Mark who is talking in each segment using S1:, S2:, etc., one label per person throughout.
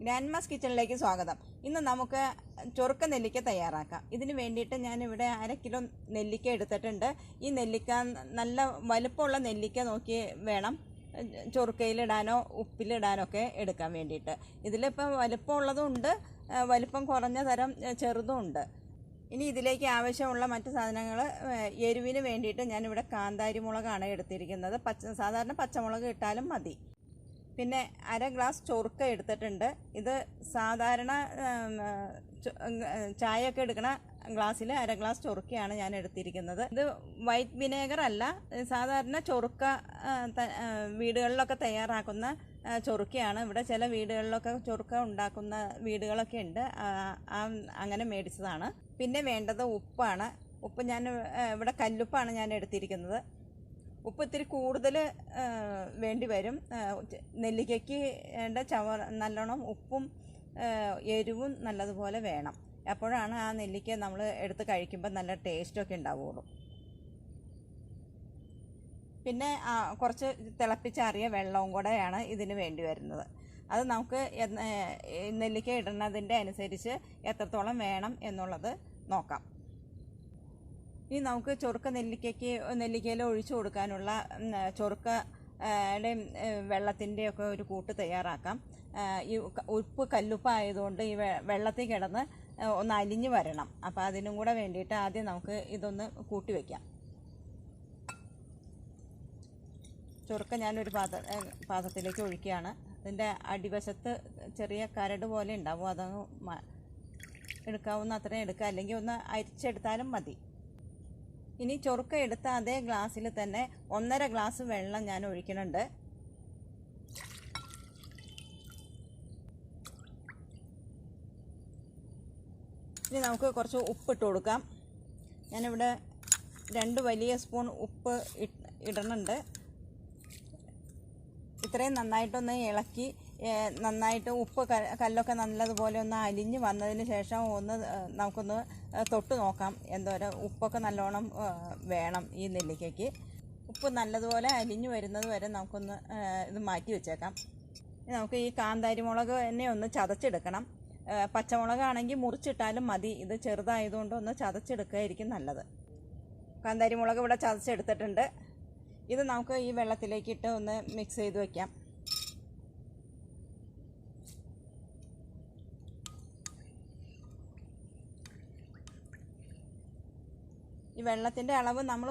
S1: Grandmas കിച്ചണിലേക്ക് സ്വാഗതം. ഇന്ന് നമുക്ക് ചൊറുക്ക നെല്ലിക്ക തയ്യാറാക്കാം. ഇതിന് വേണ്ടിയിട്ട് ഞാനിവിടെ 1/2 കിലോ നെല്ലിക്ക എടുത്തിട്ടുണ്ട്. ഈ നെല്ലിക്ക നല്ല വലുപ്പമുള്ള നെല്ലിക്ക നോക്കി വേണം ചൊറുക്കയിലിടാനോ ഉപ്പിലിടാനോ ഒക്കെ എടുക്കാൻ വേണ്ടിയിട്ട്. ഇതിലിപ്പോൾ വലുപ്പമുള്ളതും ഉണ്ട്, വലുപ്പം കുറഞ്ഞ തരം ചെറുതും ഉണ്ട്. ഇനി ഇതിലേക്ക് ആവശ്യമുള്ള മറ്റ് സാധനങ്ങൾ, എരിവിന് വേണ്ടിയിട്ട് ഞാനിവിടെ കാന്താരി മുളകാണ് എടുത്തിരിക്കുന്നത്. സാധാരണ പച്ചമുളക് ഇട്ടാലും മതി. പിന്നെ 1/2 ഗ്ലാസ് ചൊറുക്ക എടുത്തിട്ടുണ്ട്. ഇത് സാധാരണ ചായയൊക്കെ എടുക്കുന്ന ഗ്ലാസ്സിൽ 1/2 ഗ്ലാസ് ചൊറുക്കയാണ് ഞാൻ എടുത്തിരിക്കുന്നത്. ഇത് വൈറ്റ് വിനെഗർ അല്ല, സാധാരണ ചൊറുക്ക വീടുകളിലൊക്കെ തയ്യാറാക്കുന്ന ചൊറുക്കയാണ്. ഇവിടെ ചില വീടുകളിലൊക്കെ ചൊറുക്ക ഉണ്ടാക്കുന്ന വീടുകളൊക്കെ ഉണ്ട്, അങ്ങനെ മേടിച്ചതാണ്. പിന്നെ വേണ്ടത് ഉപ്പാണ്. ഉപ്പ് ഞാൻ ഇവിടെ കല്ലുപ്പാണ് ഞാൻ എടുത്തിരിക്കുന്നത്. ഉപ്പ് ഇത്തിരി കൂടുതൽ വേണ്ടി വരും. നെല്ലിക്കയ്ക്ക് നല്ലോണം ഉപ്പും എരിവും നല്ലതുപോലെ വേണം. അപ്പോഴാണ് ആ നെല്ലിക്ക നമ്മൾ എടുത്ത് കഴിക്കുമ്പോൾ നല്ല ടേസ്റ്റൊക്കെ ഉണ്ടാവുള്ളൂ. പിന്നെ കുറച്ച് തിളപ്പിച്ചാറിയ വെള്ളവും കൂടെയാണ് ഇതിന് വേണ്ടി വരുന്നത്. അത് നമുക്ക് നെല്ലിക്ക ഇടുന്നതിൻ്റെ അനുസരിച്ച് എത്രത്തോളം വേണം എന്നുള്ളത് നോക്കാം. ഇനി നമുക്ക് ചൊറുക്ക നെല്ലിക്കയിൽ ഒഴിച്ചു കൊടുക്കാനുള്ള ചൊറുക്കയുടെയും വെള്ളത്തിൻ്റെയൊക്കെ ഒരു കൂട്ട് തയ്യാറാക്കാം. ഈ ഉപ്പ് കല്ലുപ്പായതുകൊണ്ട് ഈ വെള്ളത്തിൽ കിടന്ന് ഒന്ന് അലിഞ്ഞു വരണം. അപ്പോൾ അതിനും കൂടെ വേണ്ടിയിട്ട് ആദ്യം നമുക്ക് ഇതൊന്ന് കൂട്ടി വയ്ക്കാം. ചൊറുക്ക ഞാനൊരു പാത്രത്തിലേക്ക് ഒഴിക്കുകയാണ്. അതിൻ്റെ അടിവശത്ത് ചെറിയ കരട് പോലെ ഉണ്ടാവും, അതൊന്ന് എടുക്കാവുന്ന അത്രയും എടുക്കുക, അല്ലെങ്കിൽ ഒന്ന് അരിച്ചെടുത്താലും മതി. ഇനി ചൊറുക്ക എടുത്ത അതേ ഗ്ലാസ്സിൽ തന്നെ 1.5 ഗ്ലാസ് വെള്ളം ഞാൻ ഒഴിക്കുന്നുണ്ട്. ഇനി നമുക്ക് കുറച്ച് ഉപ്പിട്ട് കൊടുക്കാം. ഞാനിവിടെ 2 വലിയ സ്പൂൺ ഉപ്പ് ഇടുന്നുണ്ട്. ഇത്രയും നന്നായിട്ടൊന്ന് ഇളക്കി, നന്നായിട്ട് ഉപ്പ് കല്ലൊക്കെ നല്ലതുപോലെ ഒന്ന് അലിഞ്ഞ് വന്നതിന് ശേഷം നമുക്കൊന്ന് തൊട്ട് നോക്കാം. എന്തോരം ഉപ്പൊക്കെ നല്ലോണം വേണം ഈ നെല്ലിക്കയ്ക്ക്. ഉപ്പ് നല്ലതുപോലെ അലിഞ്ഞു വരുന്നത് വരെ നമുക്കൊന്ന് ഇത് മാറ്റി വെച്ചേക്കാം. നമുക്ക് ഈ കാന്താരി മുളക് തന്നെ ഒന്ന് ചതച്ചെടുക്കണം. പച്ചമുളകാണെങ്കിൽ മുറിച്ചിട്ടാലും മതി. ഇത് ചെറുതായതുകൊണ്ട് ഒന്ന് ചതച്ചെടുക്കുകയായിരിക്കും നല്ലത്. കാന്താരി മുളക് ഇവിടെ ചതച്ചെടുത്തിട്ടുണ്ട്. ഇത് നമുക്ക് ഈ വെള്ളത്തിലേക്കിട്ട് ഒന്ന് മിക്സ് ചെയ്ത് വയ്ക്കാം. ഈ വെള്ളത്തിൻ്റെ അളവ് നമ്മൾ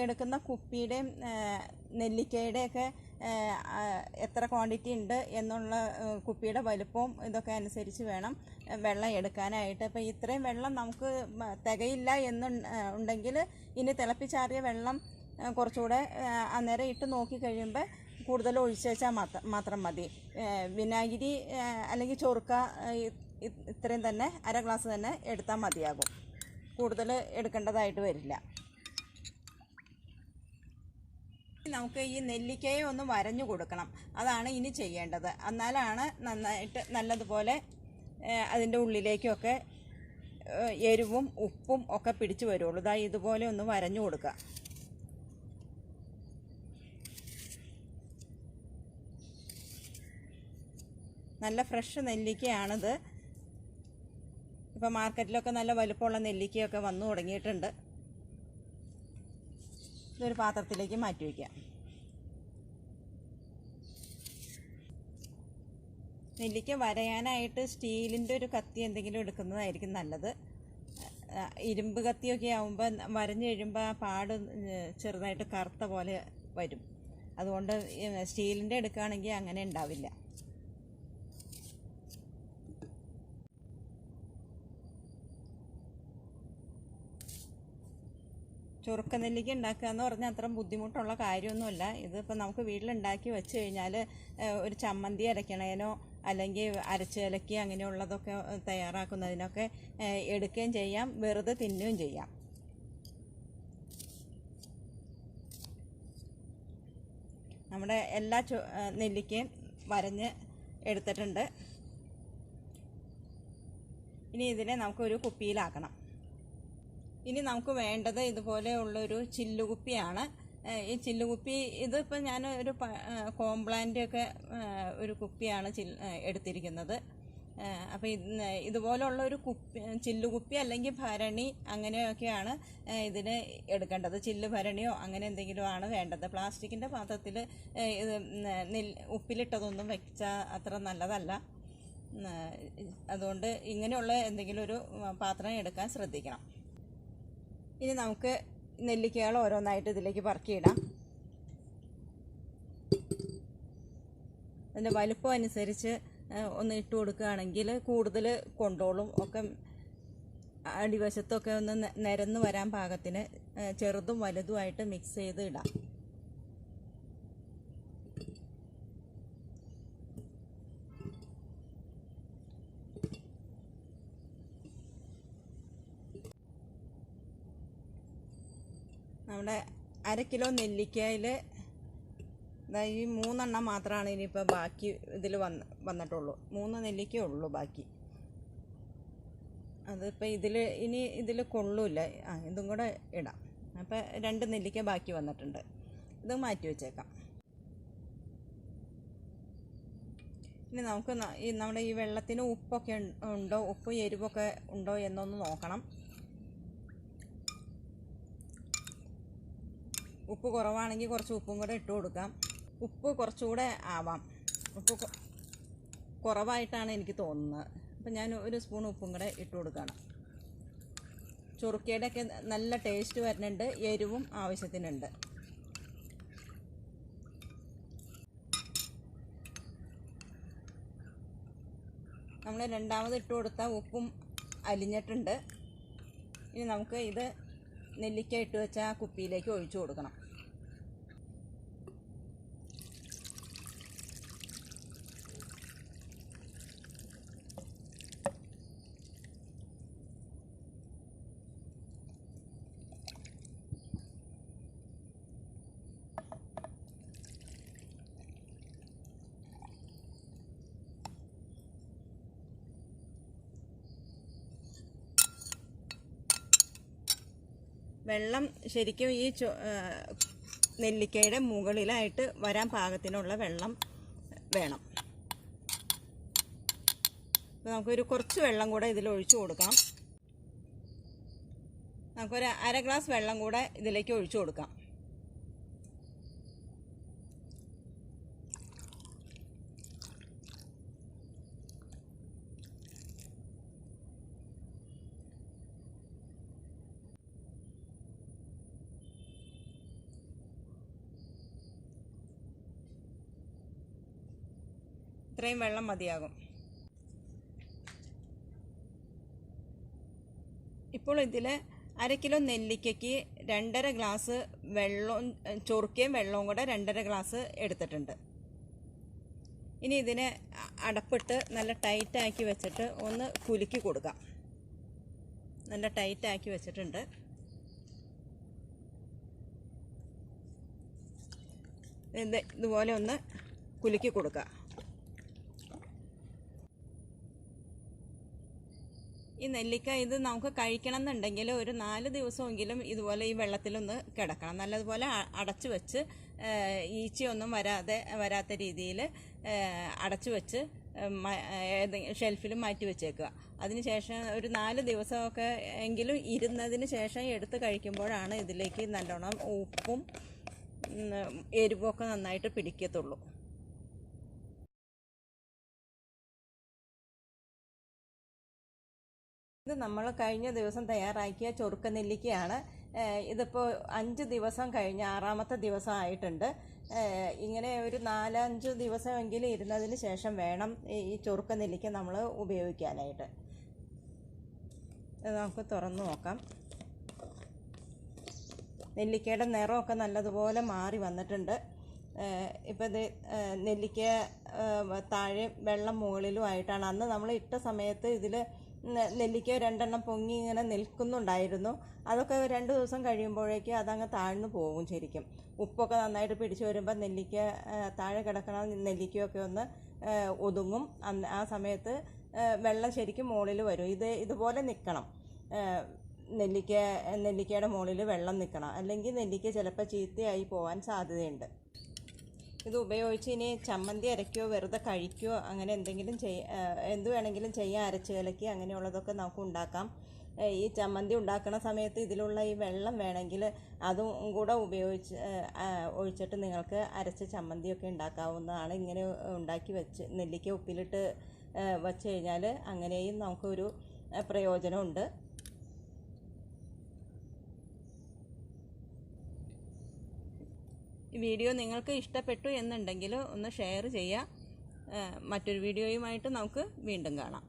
S1: എടുക്കുന്ന കുപ്പിയുടെയും നെല്ലിക്കയുടെയൊക്കെ എത്ര ക്വാണ്ടിറ്റി ഉണ്ട് എന്നുള്ള കുപ്പിയുടെ വലുപ്പവും ഇതൊക്കെ അനുസരിച്ച് വേണം വെള്ളം എടുക്കാനായിട്ട്. അപ്പോൾ ഇത്രയും വെള്ളം നമുക്ക് തികയില്ല എന്നുണ്ടെങ്കിൽ ഇനി തിളപ്പിച്ചാറിയ വെള്ളം കുറച്ചുകൂടെ അന്നേരം ഇട്ട് നോക്കി കഴിയുമ്പോൾ കൂടുതൽ ഒഴിച്ച് വെച്ചാൽ മാത്രം മതി. വിനാഗിരി അല്ലെങ്കിൽ ചൊറുക്ക ഇത്രയും തന്നെ 1/2 ഗ്ലാസ് തന്നെ എടുത്താൽ മതിയാകും, കൂടുതൽ എടുക്കേണ്ടതായിട്ട് വരില്ല. നമുക്ക് ഈ നെല്ലിക്കയെ ഒന്ന് വരഞ്ഞു കൊടുക്കണം, അതാണ് ഇനി ചെയ്യേണ്ടത്. എന്നാലാണ് നല്ലതുപോലെ അതിൻ്റെ ഉള്ളിലേക്കൊക്കെ എരിവും ഉപ്പും ഒക്കെ പിടിച്ചു വരുള്ളൂ. ഇതുപോലെ ഒന്ന് വരഞ്ഞു കൊടുക്കുക. നല്ല ഫ്രഷ് നെല്ലിക്കയാണിത്. ഇപ്പം മാർക്കറ്റിലൊക്കെ നല്ല വലുപ്പമുള്ള നെല്ലിക്കയൊക്കെ വന്നു തുടങ്ങിയിട്ടുണ്ട്. ഇതൊരു പാത്രത്തിലേക്ക് മാറ്റി വയ്ക്കാം. നെല്ലിക്ക വരയാനായിട്ട് സ്റ്റീലിൻ്റെ ഒരു കത്തി എന്തെങ്കിലും എടുക്കുന്നതായിരിക്കും നല്ലത്. ഇരുമ്പ് കത്തിയൊക്കെ ആകുമ്പോൾ വരഞ്ഞു കഴിയുമ്പോൾ ആ പാട് ചെറുതായിട്ട് കറുത്ത പോലെ വരും. അതുകൊണ്ട് സ്റ്റീലിൻ്റെ എടുക്കുകയാണെങ്കിൽ അങ്ങനെ ഉണ്ടാവില്ല. ചൊറുക്ക നെല്ലിക്ക ഉണ്ടാക്കുക എന്ന് പറഞ്ഞാൽ അത്ര ബുദ്ധിമുട്ടുള്ള കാര്യമൊന്നുമില്ല. ഇതിപ്പോൾ നമുക്ക് വീട്ടിലുണ്ടാക്കി വെച്ച് കഴിഞ്ഞാൽ ഒരു ചമ്മന്തി അരയ്ക്കണേനോ അല്ലെങ്കിൽ അരച്ച് ഇലക്കി അങ്ങനെയുള്ളതൊക്കെ തയ്യാറാക്കുന്നതിനൊക്കെ എടുക്കുകയും ചെയ്യാം, വെറുതെ തിന്നുകയും ചെയ്യാം. നമ്മുടെ എല്ലാ നെല്ലിക്കയും വരഞ്ഞ് എടുത്തിട്ടുണ്ട്. ഇനി ഇതിനെ നമുക്കൊരു കുപ്പിയിലാക്കണം. ഇനി നമുക്ക് വേണ്ടത് ഇതുപോലെയുള്ളൊരു ചില്ലുകുപ്പിയാണ്. ഈ ചില്ലുകുപ്പി ഇതിപ്പോൾ ഞാൻ ഒരു കോംപ്ലാൻ്റെയൊക്കെ ഒരു കുപ്പിയാണ് എടുത്തിരിക്കുന്നത്. അപ്പോൾ ഇതുപോലുള്ള ഒരു കുപ്പി, ചില്ലുകുപ്പി അല്ലെങ്കിൽ ഭരണി അങ്ങനെയൊക്കെയാണ് ഇതിന് എടുക്കേണ്ടത്. ചില്ല് ഭരണിയോ അങ്ങനെ എന്തെങ്കിലും ആണ് വേണ്ടത്. പ്ലാസ്റ്റിക്കിൻ്റെ പാത്രത്തിൽ ഇത് ഉപ്പിലിട്ടതൊന്നും വെച്ചാൽ അത്ര നല്ലതല്ല. അതുകൊണ്ട് ഇങ്ങനെയുള്ള എന്തെങ്കിലും ഒരു പാത്രം എടുക്കാൻ ശ്രദ്ധിക്കണം. ഇനി നമുക്ക് നെല്ലിക്കകൾ ഓരോന്നായിട്ട് ഇതിലേക്ക് പറക്കിയിടാം. അതിൻ്റെ വലുപ്പം അനുസരിച്ച് ഒന്ന് ഇട്ട് കൊടുക്കുകയാണെങ്കിൽ കൂടുതൽ കൊണ്ടോളും. ഒക്കെ അടിവശത്തൊക്കെ ഒന്ന് നിരന്ന് വരാൻ പാകത്തിന് ചെറുതും വലുതുമായിട്ട് മിക്സ് ചെയ്ത് ഇടാം. നമ്മുടെ 1/2 കിലോ നെല്ലിക്കയിൽ ഈ 3 എണ്ണം മാത്രമാണ് ഇനിയിപ്പോൾ ബാക്കി ഇതിൽ വന്നിട്ടുള്ളൂ. 3 നെല്ലിക്കേ ഉള്ളൂ ബാക്കി. അതിപ്പോൾ ഇതിൽ കൊള്ളൂല്ല. ഇതും കൂടെ ഇടാം. അപ്പോൾ 2 നെല്ലിക്ക ബാക്കി വന്നിട്ടുണ്ട്. ഇത് മാറ്റി വെച്ചേക്കാം. ഇനി നമുക്ക് നമ്മുടെ ഈ വെള്ളത്തിന് ഉപ്പൊക്കെ ഉണ്ടോ, ഉപ്പ് എരിവൊക്കെ ഉണ്ടോ എന്നൊന്ന് നോക്കണം. ഉപ്പ് കുറവാണെങ്കിൽ കുറച്ച് ഉപ്പും കൂടെ ഇട്ട് കൊടുക്കാം. ഉപ്പ് കുറച്ചുകൂടെ ആവാം. ഉപ്പ് കുറവായിട്ടാണ് എനിക്ക് തോന്നുന്നത്. അപ്പം ഞാൻ 1 സ്പൂൺ ഉപ്പും കൂടെ ഇട്ട് കൊടുക്കുകയാണ്. ചൊറുക്കയുടെയൊക്കെ നല്ല ടേസ്റ്റ് വരുന്നുണ്ട്. എരിവും ആവശ്യത്തിനുണ്ട്. നമ്മൾ രണ്ടാമത് ഇട്ട് കൊടുത്ത ഉപ്പും അലിഞ്ഞിട്ടുണ്ട്. ഇനി നമുക്ക് ഇത് നെല്ലിക്ക ഇട്ട് വെച്ച ആ കുപ്പിയിലേക്ക് ഒഴിച്ചു കൊടുക്കണം. വെള്ളം ശരിക്കും ഈ നെല്ലിക്കയുടെ മുകളിലായിട്ട് വരാൻ പാകത്തിനുള്ള വെള്ളം വേണം. അപ്പോൾ നമുക്കൊരു കുറച്ച് വെള്ളം കൂടെ ഇതിൽ ഒഴിച്ചു കൊടുക്കാം. നമുക്കൊരു 1/2 ഗ്ലാസ് വെള്ളം കൂടെ ഇതിലേക്ക് ഒഴിച്ചു കൊടുക്കാം. ഇത്രയും വെള്ളം മതിയാകും. ഇപ്പോൾ ഇതിൽ 1/2 കിലോ നെല്ലിക്കയ്ക്ക് 2.5 ഗ്ലാസ് വെള്ളവും ചൊറുക്കയും വെള്ളവും കൂടെ 2.5 ഗ്ലാസ് എടുത്തിട്ടുണ്ട്. ഇനി ഇതിനെ അടപ്പിട്ട് നല്ല ടൈറ്റാക്കി വെച്ചിട്ട് ഒന്ന് കുലുക്കി കൊടുക്കാം. നല്ല ടൈറ്റാക്കി വെച്ചിട്ടുണ്ട്. ഇതുപോലെ ഒന്ന് കുലുക്കി കൊടുക്കുക. ഈ നെല്ലിക്ക ഇത് നമുക്ക് കഴിക്കണം എന്നുണ്ടെങ്കിൽ ഒരു 4 ദിവസമെങ്കിലും ഇതുപോലെ ഈ വെള്ളത്തിലൊന്ന് കിടക്കണം. നല്ലതുപോലെ അടച്ചു വെച്ച് ഈച്ചയൊന്നും വരാത്ത രീതിയിൽ അടച്ചു വെച്ച് ഷെൽഫിൽ മാറ്റി വെച്ചേക്കുക. അതിനുശേഷം ഒരു 4 ദിവസമൊക്കെ എങ്കിലും ഇരുന്നതിന് ശേഷം എടുത്ത് കഴിക്കുമ്പോഴാണ് ഇതിലേക്ക് നല്ലോണം ഉപ്പും എരിവൊക്കെ നന്നായിട്ട് പിടിക്കത്തുള്ളൂ. ഇത് നമ്മൾ കഴിഞ്ഞ ദിവസം തയ്യാറാക്കിയ ചൊറുക്ക നെല്ലിക്കയാണ്. ഇതിപ്പോൾ 5 ദിവസം കഴിഞ്ഞ് 6ാമത്തെ ദിവസം ആയിട്ടുണ്ട്. ഇങ്ങനെ ഒരു 4-5 ദിവസമെങ്കിലും ഇരുന്നതിന് ശേഷം വേണം ഈ ചൊറുക്ക നെല്ലിക്ക നമ്മൾ ഉപയോഗിക്കാനായിട്ട്. നമുക്ക് തുറന്നു നോക്കാം. നെല്ലിക്കയുടെ നിറമൊക്കെ നല്ലതുപോലെ മാറി വന്നിട്ടുണ്ട്. ഇപ്പോൾ ഇത് നെല്ലിക്ക താഴെ വെള്ളം മുകളിലുമായിട്ടാണ്. അന്ന് നമ്മൾ ഇട്ട സമയത്ത് ഇതിൽ നെല്ലിക്ക 2 എണ്ണം പൊങ്ങി ഇങ്ങനെ നിൽക്കുന്നുണ്ടായിരുന്നു. അതൊക്കെ 2 ദിവസം കഴിയുമ്പോഴേക്ക് അതങ്ങ് താഴ്ന്നു പോകും. ശരിക്കും ഉപ്പൊക്കെ നന്നായിട്ട് പിടിച്ചു വരുമ്പോൾ നെല്ലിക്ക താഴെ കിടക്കണ നെല്ലിക്കയൊക്കെ ഒന്ന് ഒതുങ്ങും. ആ സമയത്ത് വെള്ളം ശരിക്കും മുകളിൽ വരും. ഇതുപോലെ നിൽക്കണം. നെല്ലിക്കയുടെ മുകളിൽ വെള്ളം നിൽക്കണം. അല്ലെങ്കിൽ നെല്ലിക്ക ചിലപ്പോൾ ചീത്തയായി പോകാൻ സാധ്യതയുണ്ട്. ഇത് ഉപയോഗിച്ച് ഇനി ചമ്മന്തി അരയ്ക്കുകയോ വെറുതെ കഴിക്കുകയോ അങ്ങനെ എന്തെങ്കിലും എന്ത് വേണമെങ്കിലും ചെയ്യാം. അരച്ച് കലക്കി അങ്ങനെയുള്ളതൊക്കെ നമുക്ക് ഉണ്ടാക്കാം. ഈ ചമ്മന്തി ഉണ്ടാക്കുന്ന സമയത്ത് ഇതിലുള്ള ഈ വെള്ളം വേണമെങ്കിൽ അതും കൂടെ ഒഴിച്ചിട്ട് നിങ്ങൾക്ക് അരച്ച ചമ്മന്തിയൊക്കെ ഉണ്ടാക്കാവുന്നതാണ്. ഇങ്ങനെ ഉണ്ടാക്കി വെച്ച് നെല്ലിക്ക ഉപ്പിലിട്ട് വച്ച് കഴിഞ്ഞാൽ അങ്ങനെയും നമുക്കൊരു പ്രയോജനമുണ്ട്. ഈ വീഡിയോ നിങ്ങൾക്ക് ഇഷ്ടപ്പെട്ടു എന്നുണ്ടെങ്കിൽ ഒന്ന് ഷെയർ ചെയ്യുക. മറ്റൊരു വീഡിയോയുമായിട്ട് നമുക്ക് വീണ്ടും കാണാം.